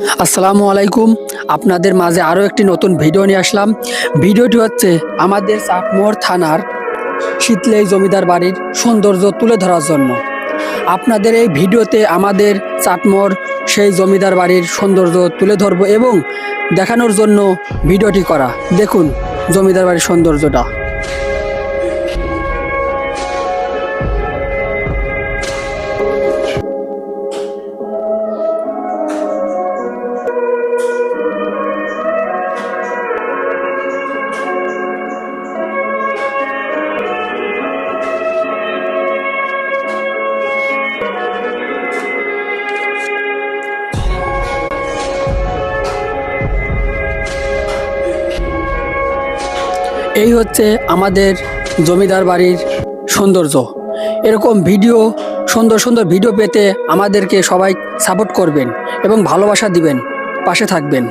আসসালামু আলাইকুম। আপনাদের মাঝে আরও একটি নতুন ভিডিও নিয়ে আসলাম। ভিডিওটি হচ্ছে আমাদের চাটমোহর থানার শীতলাই জমিদার বাড়ির সৌন্দর্য তুলে ধরার জন্য। আপনাদের এই ভিডিওতে আমাদের চাটমোহর সেই জমিদার বাড়ির সৌন্দর্য তুলে ধরব এবং দেখানোর জন্য ভিডিওটি করা। দেখুন জমিদার বাড়ির সৌন্দর্যটা। এই হচ্ছে আমাদের জমিদার বাড়ির সৌন্দর্য। এরকম ভিডিও, সুন্দর সুন্দর ভিডিও পেতে আমাদেরকে সবাই সাপোর্ট করবেন এবং ভালোবাসা দিবেন, পাশে থাকবেন।